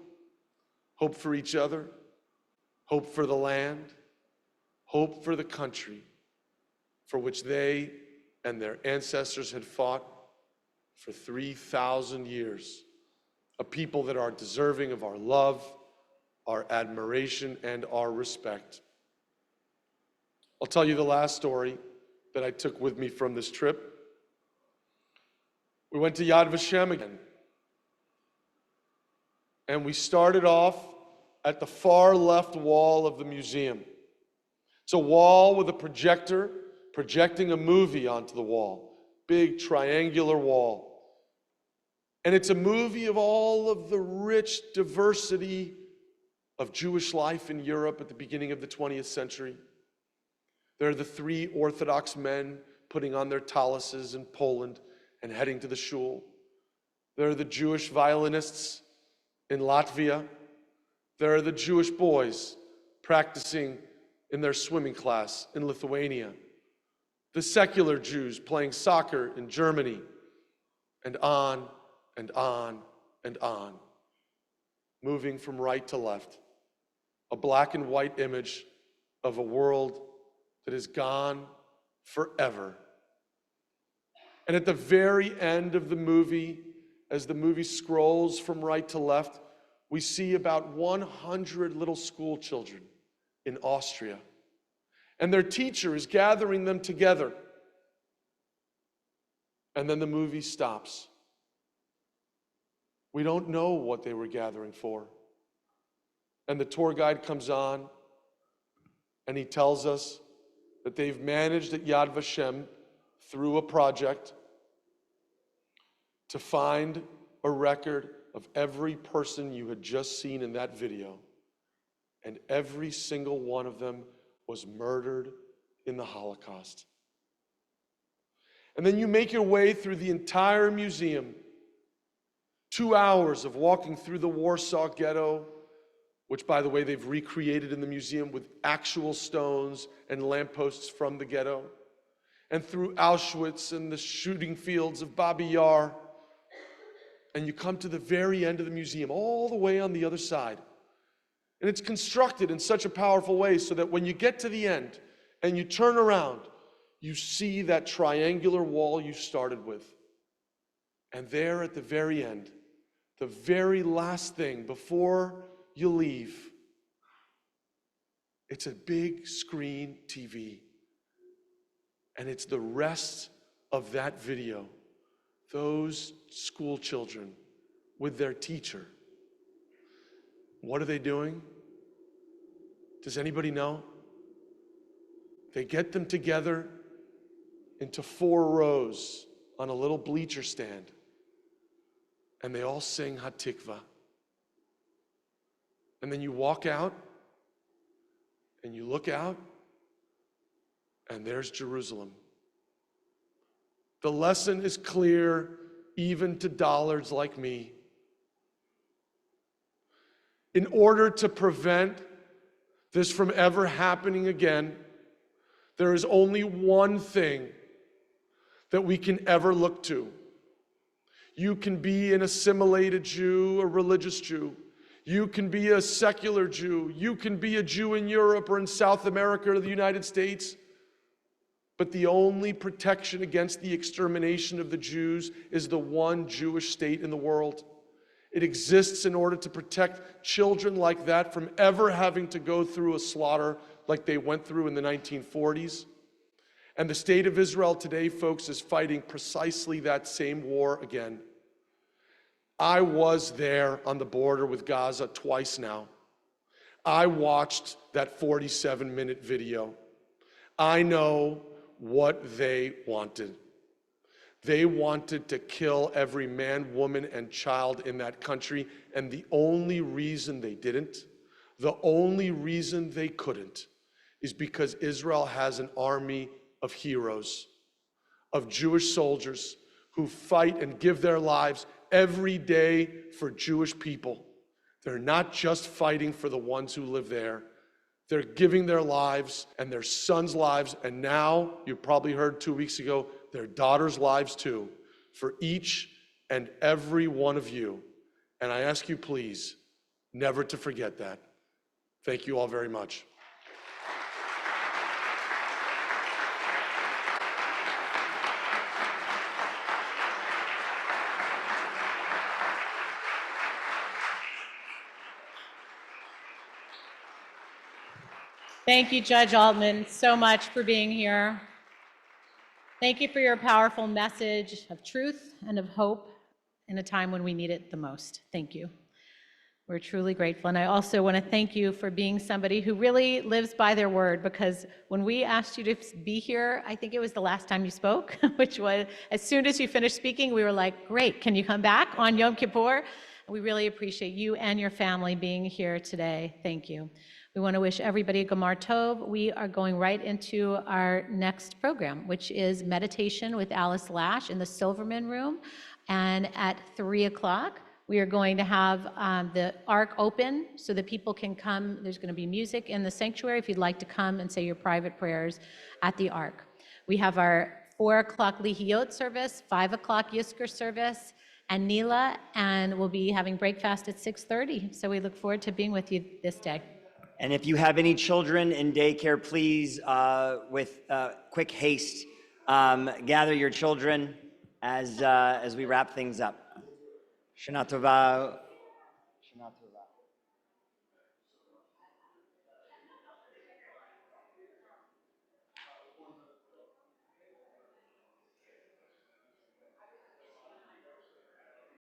Hope for each other, hope for the land, hope for the country for which they and their ancestors had fought for 3,000 years. A people that are deserving of our love, our admiration, and our respect. I'll tell you the last story that I took with me from this trip. We went to Yad Vashem again. And we started off at the far left wall of the museum. It's a wall with a projector projecting a movie onto the wall. Big triangular wall. And it's a movie of all of the rich diversity of Jewish life in Europe at the beginning of the 20th century. There are the 3 Orthodox men putting on their taluses in Poland and heading to the shul. There are the Jewish violinists in Latvia. There are the Jewish boys practicing in their swimming class in Lithuania. The secular Jews playing soccer in Germany, and on and on and on, moving from right to left. A black and white image of a world that is gone forever. And at the very end of the movie, as the movie scrolls from right to left, we see about 100 little school children in Austria. And their teacher is gathering them together. And then the movie stops. We don't know what they were gathering for. And the tour guide comes on, and he tells us that they've managed at Yad Vashem, through a project, to find a record of every person you had just seen in that video. And every single one of them was murdered in the Holocaust. And then you make your way through the entire museum. 2 hours of walking through the Warsaw Ghetto, which, by the way, they've recreated in the museum with actual stones and lampposts from the ghetto. And through Auschwitz and the shooting fields of Babi Yar. And you come to the very end of the museum, all the way on the other side. And it's constructed in such a powerful way so that when you get to the end and you turn around, you see that triangular wall you started with. And there at the very end, the very last thing before you leave, it's a big screen TV. And it's the rest of that video. Those school children with their teacher. What are they doing? Does anybody know? They get them together into 4 rows on a little bleacher stand. And they all sing Hatikva. And then you walk out and you look out and there's Jerusalem. The lesson is clear even to dollars like me. In order to prevent this from ever happening again, there is only one thing that we can ever look to. You can be an assimilated Jew, a religious Jew. You can be a secular Jew. You can be a Jew in Europe or in South America or the United States. But the only protection against the extermination of the Jews is the one Jewish state in the world. It exists in order to protect children like that from ever having to go through a slaughter like they went through in the 1940s. And the state of Israel today, folks, is fighting precisely that same war again. I was there on the border with Gaza twice now. I watched that 47-minute video. I know what they wanted. They wanted to kill every man, woman, and child in that country, and the only reason they didn't, the only reason they couldn't, is because Israel has an army of heroes, of Jewish soldiers who fight and give their lives every day for Jewish people. They're not just fighting for the ones who live there. They're giving their lives and their sons' lives, and now, you probably heard 2 weeks ago, their daughters' lives too, for each and every one of you. And I ask you, please, never to forget that. Thank you all very much. Thank you, Judge Altman, so much for being here. Thank you for your powerful message of truth and of hope in a time when we need it the most. Thank you. We're truly grateful. And I also want to thank you for being somebody who really lives by their word, because when we asked you to be here, I think it was the last time you spoke, which was as soon as you finished speaking, we were like, great, can you come back on Yom Kippur? We really appreciate you and your family being here today. Thank you. We want to wish everybody a Gamar Tov. We are going right into our next program, which is meditation with Alice Lash in the Silverman Room. And at 3 o'clock, we are going to have the Ark open so that people can come. There's going to be music in the sanctuary if you'd like to come and say your private prayers at the Ark. We have our 4 o'clock Lihiyot service, 5 o'clock Yizkor service, and Nila, and we'll be having breakfast at 6:30. So we look forward to being with you this day. And if you have any children in daycare, please, with quick haste, gather your children as we wrap things up. Shana Tova.